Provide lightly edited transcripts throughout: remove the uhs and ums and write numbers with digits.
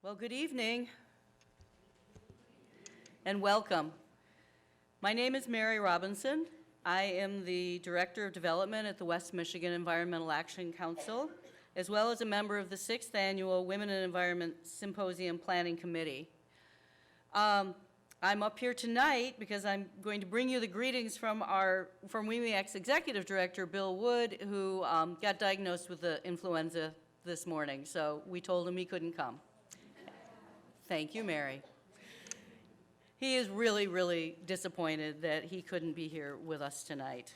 Well, good evening and welcome. My name is Mary Robinson. I am the Director of Development at the West Michigan Environmental Action Council, as well as a member of the 6th Annual Women in Environment Symposium Planning Committee. I'm up here tonight because I'm going to bring you the greetings from WMEAC's Executive Director, Bill Wood, who got diagnosed with the influenza this morning, so we told him he couldn't come. Thank you, Mary. He is really, really disappointed that he couldn't be here with us tonight.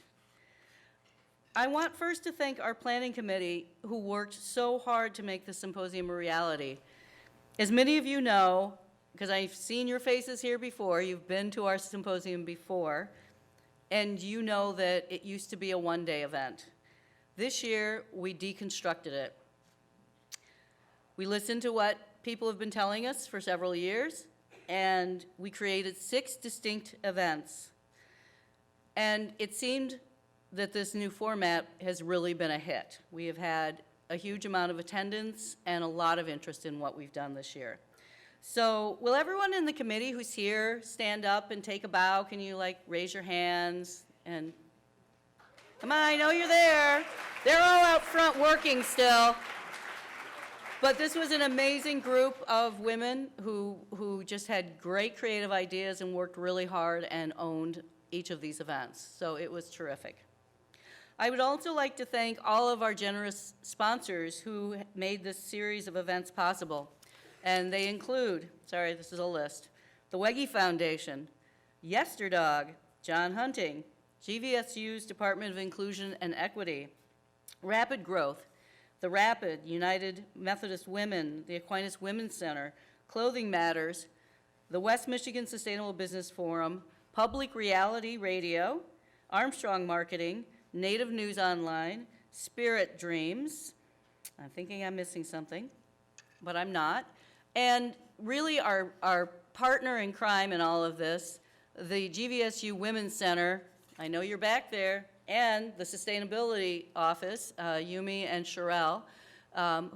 I want first to thank our planning committee who worked so hard to make the symposium a reality. As many of you know, because I've seen your faces here before, you've been to our symposium before, and you know that it used to be a one-day event. This year, we deconstructed it. We listened to what people have been telling us for several years, and we created 6 distinct events. And it seemed that this new format has really been a hit. We have had a huge amount of attendance and a lot of interest in what we've done this year. So will everyone in the committee who's here stand up and take a bow? Can you raise your hands? And come on, I know you're there. They're all out front working still. But this was an amazing group of women who just had great creative ideas and worked really hard and owned each of these events. So it was terrific. I would also like to thank all of our generous sponsors who made this series of events possible. And they include, sorry, this is a list, the Wegge Foundation, Yesterdog, John Hunting, GVSU's Department of Inclusion and Equity, Rapid Growth, the Rapid, United Methodist Women, the Aquinas Women's Center, Clothing Matters, the West Michigan Sustainable Business Forum, Public Reality Radio, Armstrong Marketing, Native News Online, Spirit Dreams, I'm thinking I'm missing something, but I'm not, and really our partner in crime in all of this, the GVSU Women's Center, I know you're back there, and the Sustainability Office, Yumi and Sherelle,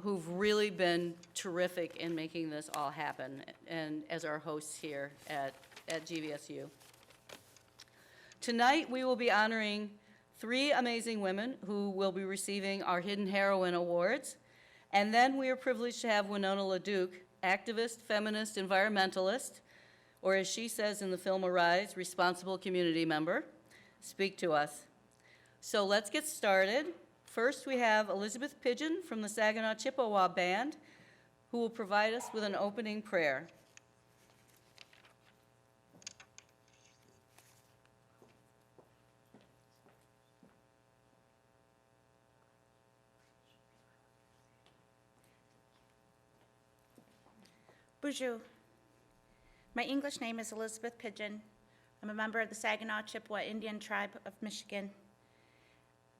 who've really been terrific in making this all happen, and as our hosts here at GVSU. Tonight, we will be honoring 3 amazing women who will be receiving our Hidden Heroine Awards, and then we are privileged to have Winona LaDuke, activist, feminist, environmentalist, or as she says in the film Arise, responsible community member, speak to us. So let's get started. First, we have Elizabeth Pidgeon from the Saginaw Chippewa Band, who will provide us with an opening prayer. Bonjour. My English name is Elizabeth Pidgeon. I'm a member of the Saginaw Chippewa Indian Tribe of Michigan.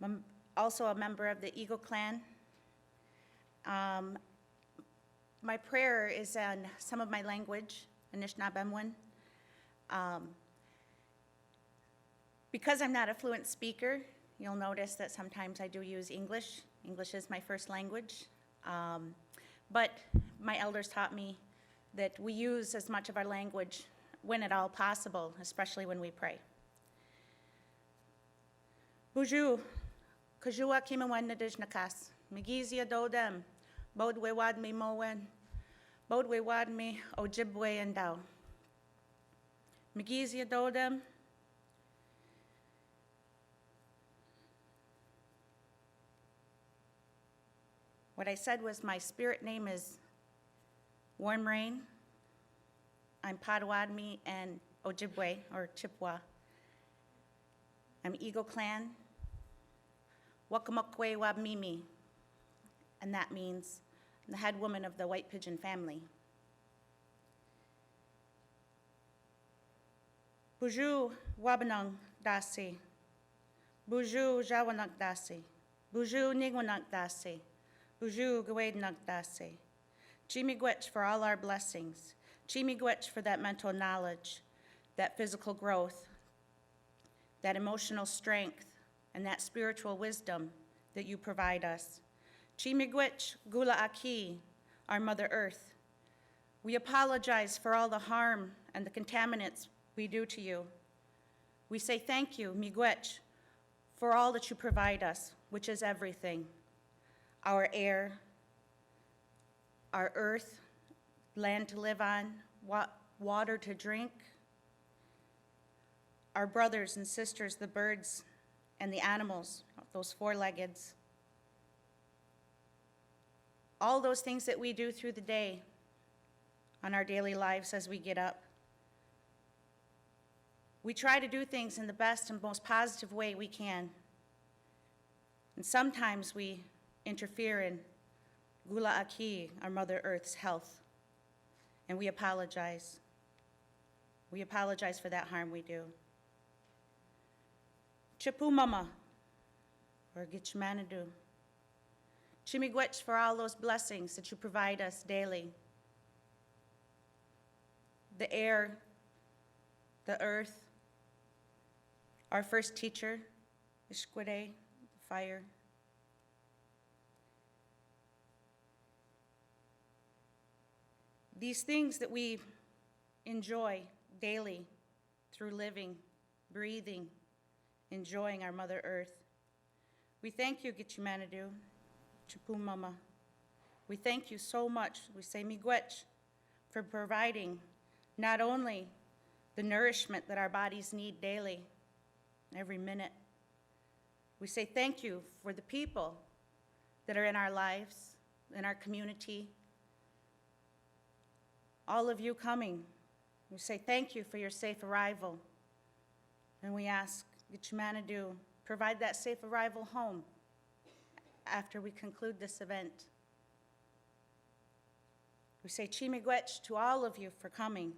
I'm also a member of the Eagle Clan. My prayer is in some of my language, Anishinaabemowin. Because I'm not a fluent speaker, you'll notice that sometimes I do use English. English is my first language. But my elders taught me that we use as much of our language when at all possible, especially when we pray. Bonjour. Kajua kimawan na dijnakas. Magizia dodem. Bodwe wad me mowen. Bodwe wad me ojibwe and dao. Magizia dodem. What I said was my spirit name is Warm Rain. I'm Potawatomi and Ojibwe, or Chippewa. I'm Eagle Clan. Wakamokwe Wabmimi, and that means I'm the head woman of the White Pigeon family. Buju Wabanang Dasi. Buju Jawanak Dasi. Buju Nigwanak Dasi. Buju Gawednak Dasi. Chimigwech for all our blessings. Chimigwech for that mental knowledge, that physical growth, that emotional strength, and that spiritual wisdom that you provide us. Chimigwech Gula Aki, our Mother Earth, We apologize for all the harm and the contaminants we do to you. We say thank you, miigwech, for all that you provide us, which is everything. Our air, our earth, land to live on, water to drink, our brothers and sisters, the birds and the animals, those four-leggeds. All those things that we do through the day on our daily lives as we get up. We try to do things in the best and most positive way we can. And sometimes we interfere in Gula Aki, our Mother Earth's health, and we apologize. We apologize for that harm we do. Chipu Mama, or Gitchmanadu. Chimigwech for all those blessings that you provide us daily. The air, the earth, our first teacher, Ishkwede, the fire. These things that we enjoy daily through living, breathing, enjoying our Mother Earth. We thank you, Gitchimanadu, Chipu Mama. We thank you so much, we say miigwech, for providing not only the nourishment that our bodies need daily, every minute. We say thank you for the people that are in our lives, in our community, all of you coming. We say thank you for your safe arrival. And we ask Gitchimanadu, provide that safe arrival home after we conclude this event. We say chimigwech to all of you for coming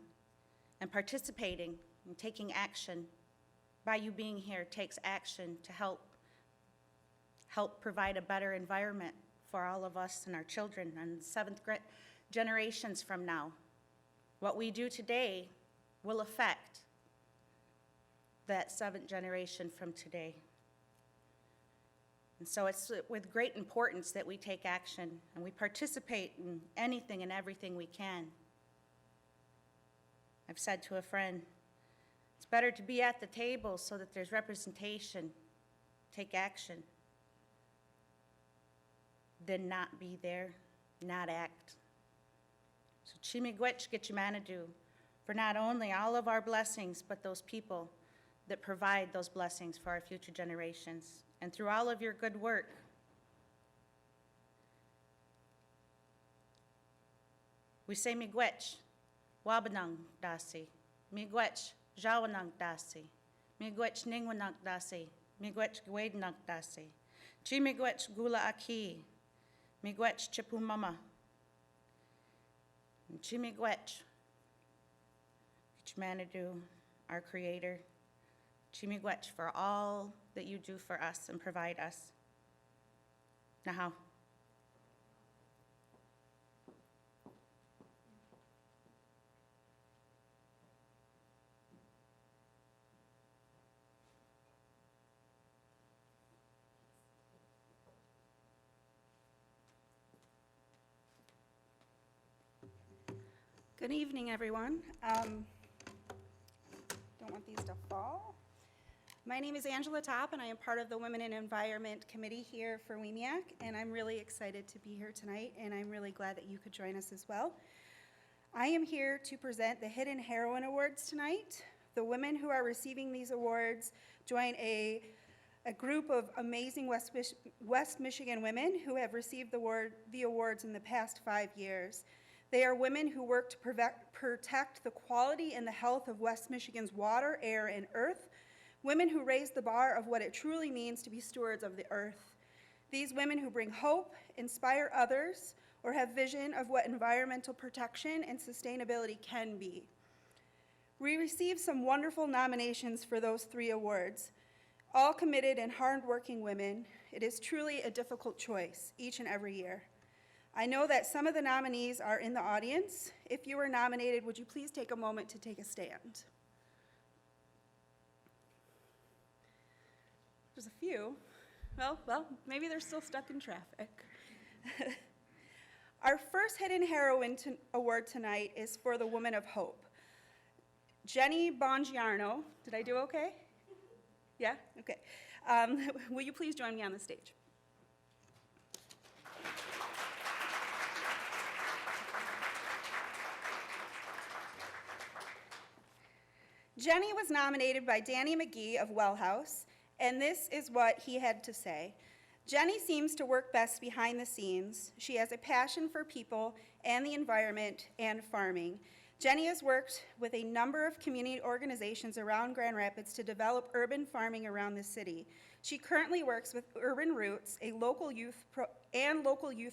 and participating and taking action. By you being here takes action to help provide a better environment for all of us and our children and seventh generations from now. What we do today will affect that seventh generation from today. And so it's with great importance that we take action and we participate in anything and everything we can. I've said to a friend, it's better to be at the table so that there's representation, take action, than not be there, not act. So chimigwech Gitchimanadu for not only all of our blessings, but those people that provide those blessings for our future generations. And through all of your good work, we say miigwech, wabanang dasi, miigwech, jawanang dasi, miigwech ningwanang dasi, miigwech gwadanang dasi, chimigwech gula aki, miigwech chipu mama, and chimigwech, Gitchimanadu, our creator, chimigwech for all that you do for us and provide us. Nahau. Good evening, everyone. Don't want these to fall. My name is Angela Topp, and I am part of the Women in Environment Committee here for WEMIAC, and I'm really excited to be here tonight, and I'm really glad that you could join us as well. I am here to present the Hidden Heroine Awards tonight. The women who are receiving these awards join a group of amazing West Michigan women who have received the awards in the past 5 years. They are women who work to protect the quality and the health of West Michigan's water, air, and earth, women who raise the bar of what it truly means to be stewards of the earth. These women who bring hope, inspire others, or have vision of what environmental protection and sustainability can be. We received some wonderful nominations for those 3 awards. All committed and hardworking women, it is truly a difficult choice each and every year. I know that some of the nominees are in the audience. If you were nominated, would you please take a moment to take a stand? There's a few. Well, maybe they're still stuck in traffic. Our first Hidden Heroine Award tonight is for the Woman of Hope. Jenny Bongiorno, did I do okay? Yeah? Okay. Will you please join me on the stage? Jenny was nominated by Danny McGee of Well House, and this is what he had to say. Jenny seems to work best behind the scenes. She has a passion for people and the environment and farming. Jenny has worked with a number of community organizations around Grand Rapids to develop urban farming around the city. She currently works with Urban Roots, a local youth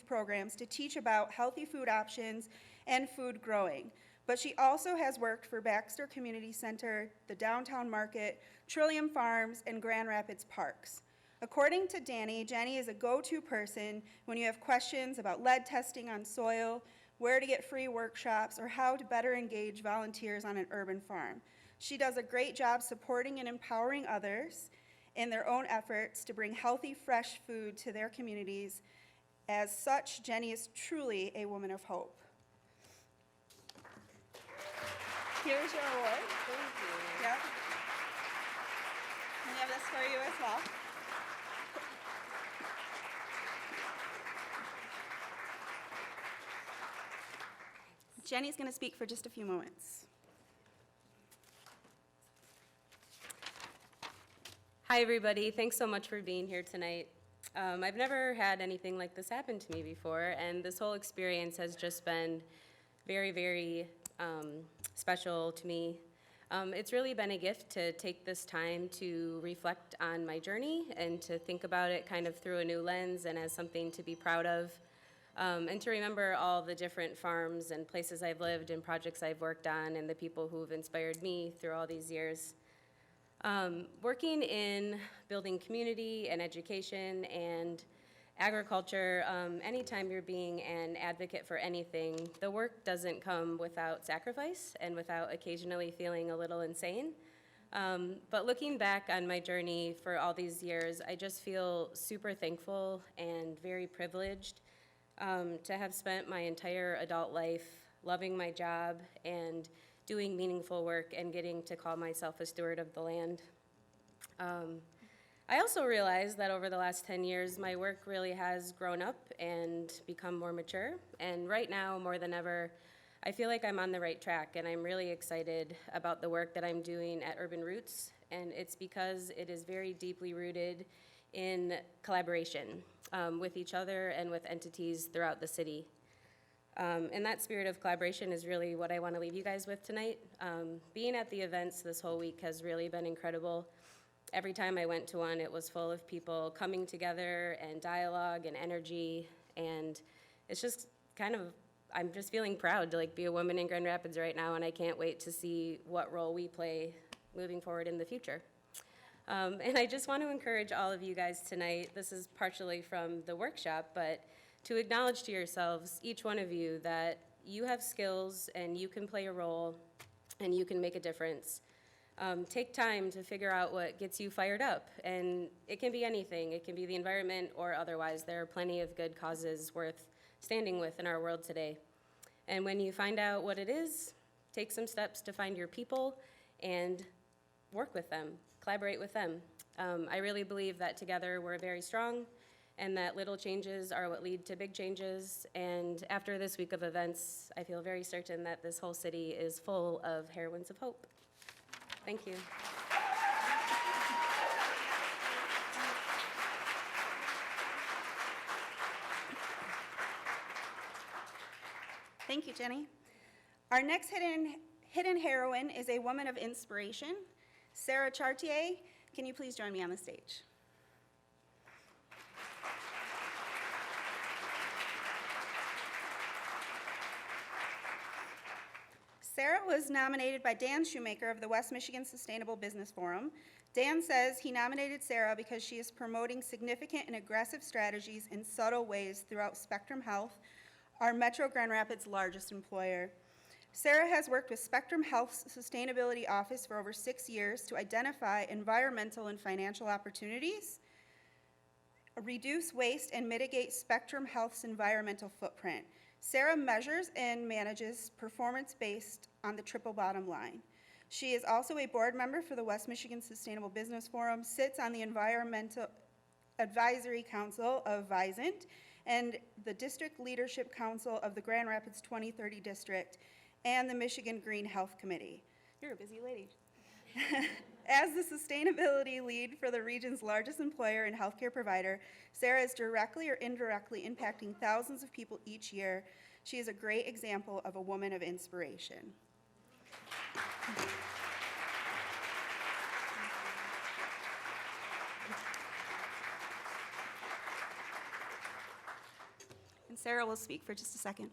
programs to teach about healthy food options and food growing. But she also has worked for Baxter Community Center, the Downtown Market, Trillium Farms, and Grand Rapids Parks. According to Danny, Jenny is a go-to person when you have questions about lead testing on soil, where to get free workshops, or how to better engage volunteers on an urban farm. She does a great job supporting and empowering others in their own efforts to bring healthy, fresh food to their communities. As such, Jenny is truly a woman of hope. Here's your award. Thank you. Yep. And we have this for you as well. Jenny's going to speak for just a few moments. Hi, everybody. Thanks so much for being here tonight. I've never had anything like this happen to me before, and this whole experience has just been very, very special to me. It's really been a gift to take this time to reflect on my journey and to think about it kind of through a new lens and as something to be proud of. And to remember all the different farms and places I've lived and projects I've worked on and the people who have inspired me through all these years. Working in building community and education and agriculture, anytime you're being an advocate for anything, the work doesn't come without sacrifice and without occasionally feeling a little insane. But looking back on my journey for all these years, I just feel super thankful and very privileged to have spent my entire adult life loving my job and doing meaningful work and getting to call myself a steward of the land. I also realized that over the last 10 years, my work really has grown up and become more mature. And right now, more than ever, I feel like I'm on the right track, and I'm really excited about the work that I'm doing at Urban Roots. And it's because it is very deeply rooted in collaboration with each other and with entities throughout the city. And that spirit of collaboration is really what I want to leave you guys with tonight. Being at the events this whole week has really been incredible. Every time I went to one, it was full of people coming together and dialogue and energy, and it's just kind of, I'm just feeling proud to like be a woman in Grand Rapids right now, and I can't wait to see what role we play moving forward in the future. And I just want to encourage all of you guys tonight, this is partially from the workshop, but to acknowledge to yourselves, each one of you, that you have skills and you can play a role and you can make a difference. Take time to figure out what gets you fired up, and it can be anything. It can be the environment or otherwise. There are plenty of good causes worth standing with in our world today. And when you find out what it is, take some steps to find your people and work with them, collaborate with them. I really believe that together we're very strong, and that little changes are what lead to big changes. And after this week of events, I feel very certain that this whole city is full of heroines of hope. Thank you. Thank you, Jenny. Our next hidden heroine is a woman of inspiration, Sarah Chartier. Can you please join me on the stage? Sarah was nominated by Dan Shoemaker of the West Michigan Sustainable Business Forum. Dan says he nominated Sarah because she is promoting significant and aggressive strategies in subtle ways throughout Spectrum Health, our Metro Grand Rapids' largest employer. Sarah has worked with Spectrum Health's Sustainability Office for over 6 years to identify environmental and financial opportunities, reduce waste, and mitigate Spectrum Health's environmental footprint. Sarah measures and manages performance based on the triple bottom line. She is also a board member for the West Michigan Sustainable Business Forum, sits on the Environmental Advisory Council of Visent, and the District Leadership Council of the Grand Rapids 2030 District, and the Michigan Green Health Committee. You're a busy lady. As the sustainability lead for the region's largest employer and healthcare provider, Sarah is directly or indirectly impacting thousands of people each year. She is a great example of a woman of inspiration. And Sarah will speak for just a second.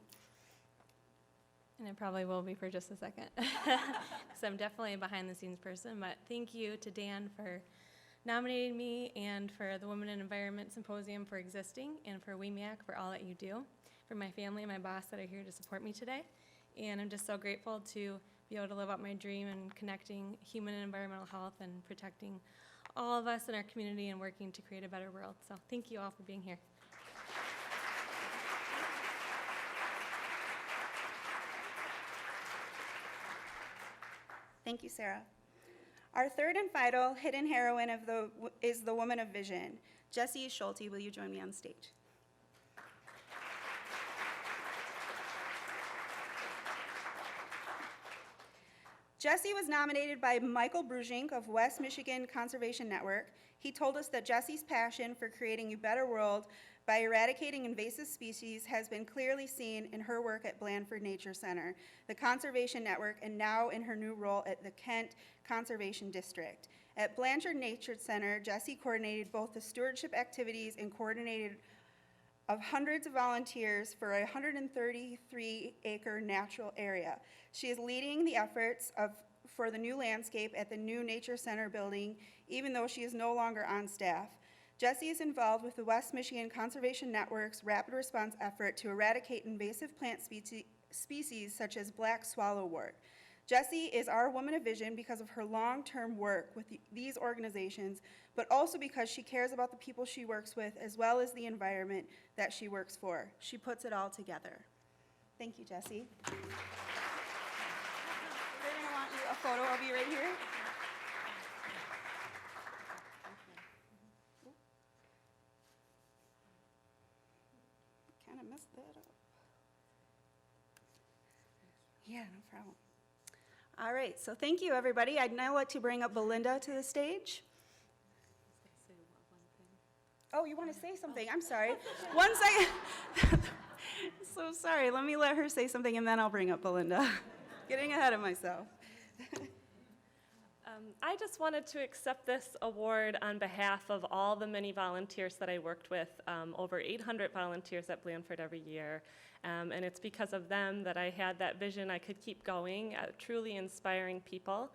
And it probably will be for just a second, because I'm definitely a behind-the-scenes person. But thank you to Dan for nominating me, and for the Women in Environment Symposium for existing, and for WEMIAC for all that you do, for my family and my boss that are here to support me today. And I'm just so grateful to be able to live out my dream and connecting human and environmental health and protecting all of us in our community and working to create a better world. So thank you all for being here. Thank you, Sarah. Our third and final hidden heroine is the woman of vision. Jessie Schulte, will you join me on stage? Jessie was nominated by Michael Brujink of West Michigan Conservation Network. He told us that Jessie's passion for creating a better world by eradicating invasive species has been clearly seen in her work at Blandford Nature Center, the Conservation Network, and now in her new role at the Kent Conservation District. At Blandford Nature Center, Jessie coordinated both the stewardship activities and coordinated of hundreds of volunteers for a 133-acre natural area. She is leading the efforts for the new landscape at the new Nature Center building, even though she is no longer on staff. Jessie is involved with the West Michigan Conservation Network's rapid response effort to eradicate invasive plant species such as black swallowwort. Jessie is our woman of vision because of her long-term work with these organizations, but also because she cares about the people she works with as well as the environment that she works for. She puts it all together. Thank you, Jessie. We're gonna want you a photo of you right here. Kind of messed that up. Yeah, no problem. All right, so thank you, everybody. I'd now like to bring up Belinda to the stage. Oh, you want to say something? I'm sorry. 1 second. So sorry. Let me let her say something, and then I'll bring up Belinda. Getting ahead of myself. I just wanted to accept this award on behalf of all the many volunteers that I worked with, over 800 volunteers at Blandford every year. And it's because of them that I had that vision I could keep going, truly inspiring people.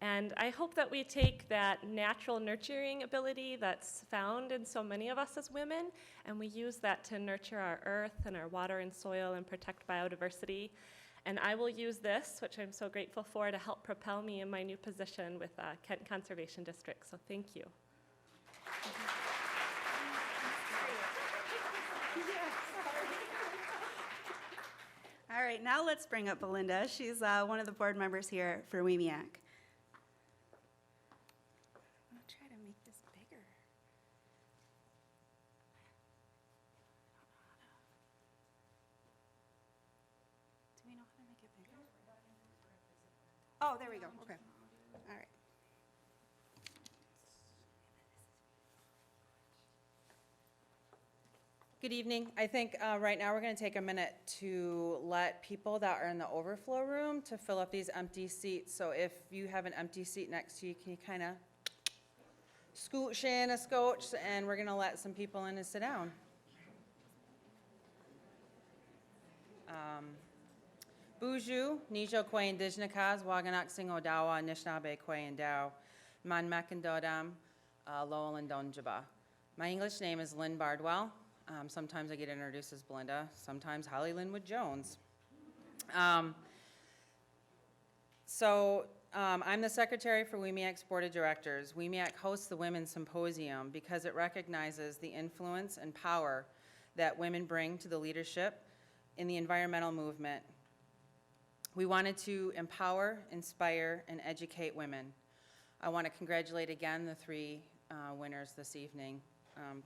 And I hope that we take that natural nurturing ability that's found in so many of us as women, and we use that to nurture our earth and our water and soil and protect biodiversity. And I will use this, which I'm so grateful for, to help propel me in my new position with Kent Conservation District. So thank you. All right, now let's bring up Belinda. She's one of the board members here for WEMIAC. I'll try to make this bigger. Do we know how to make it bigger? Oh, there we go. Okay. All right. Good evening. I think right now we're going to take a minute to let people that are in the overflow room to fill up these empty seats. So if you have an empty seat next to you, can you kind of scooch in a scotch, and we're going to let some people in to sit down. Buju, Nijo Kwe Indigenous, Waganak Sing Odawa, Anishinaabe Kwe Indao, Man Mekindodam, Lowell and Donjaba. My English name is Lynn Bardwell. Sometimes I get introduced as Belinda, sometimes Holly Linwood Jones. I'm the secretary for WEMIAC's Board of Directors. WEMIAC hosts the Women's Symposium because it recognizes the influence and power that women bring to the leadership in the environmental movement. We wanted to empower, inspire, and educate women. I want to congratulate again the three winners this evening.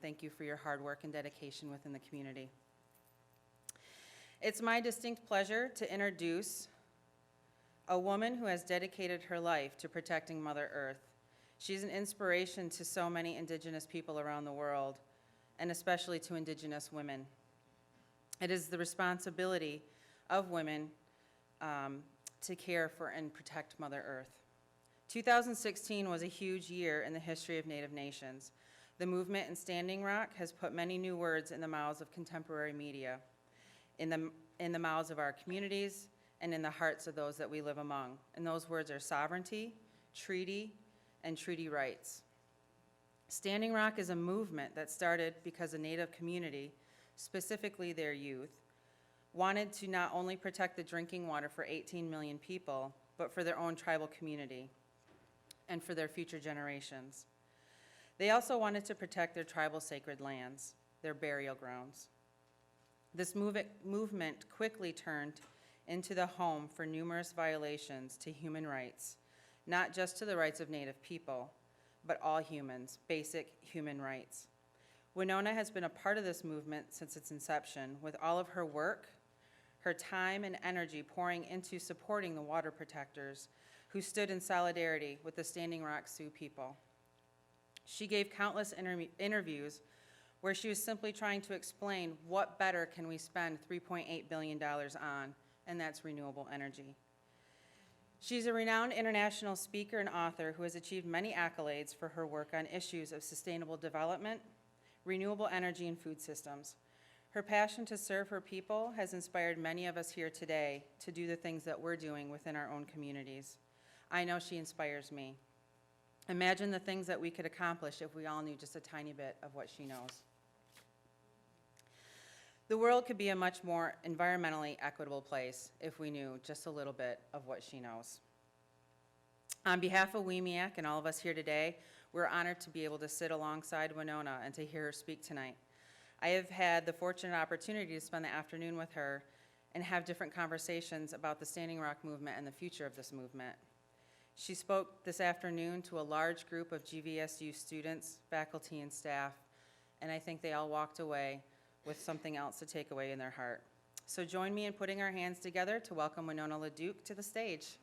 Thank you for your hard work and dedication within the community. It's my distinct pleasure to introduce a woman who has dedicated her life to protecting Mother Earth. She's an inspiration to so many Indigenous people around the world, and especially to Indigenous women. It is the responsibility of women to care for and protect Mother Earth. 2016 was a huge year in the history of Native nations. The movement in Standing Rock has put many new words in the mouths of contemporary media, in the mouths of our communities, and in the hearts of those that we live among. And those words are sovereignty, treaty, and treaty rights. Standing Rock is a movement that started because a Native community, specifically their youth, wanted to not only protect the drinking water for 18 million people, but for their own tribal community and for their future generations. They also wanted to protect their tribal sacred lands, their burial grounds. This movement quickly turned into the home for numerous violations to human rights, not just to the rights of Native people, but all humans, basic human rights. Winona has been a part of this movement since its inception, with all of her work, her time and energy pouring into supporting the water protectors who stood in solidarity with the Standing Rock Sioux people. She gave countless interviews where she was simply trying to explain what better can we spend $3.8 billion on, and that's renewable energy. She's a renowned international speaker and author who has achieved many accolades for her work on issues of sustainable development, renewable energy, and food systems. Her passion to serve her people has inspired many of us here today to do the things that we're doing within our own communities. I know she inspires me. Imagine the things that we could accomplish if we all knew just a tiny bit of what she knows. The world could be a much more environmentally equitable place if we knew just a little bit of what she knows. On behalf of WEMEAC and all of us here today, we're honored to be able to sit alongside Winona and to hear her speak tonight. I have had the fortunate opportunity to spend the afternoon with her and have different conversations about the Standing Rock movement and the future of this movement. She spoke this afternoon to a large group of GVSU students, faculty, and staff, and I think they all walked away with something else to take away in their heart. So join me in putting our hands together to welcome Winona LaDuke to the stage.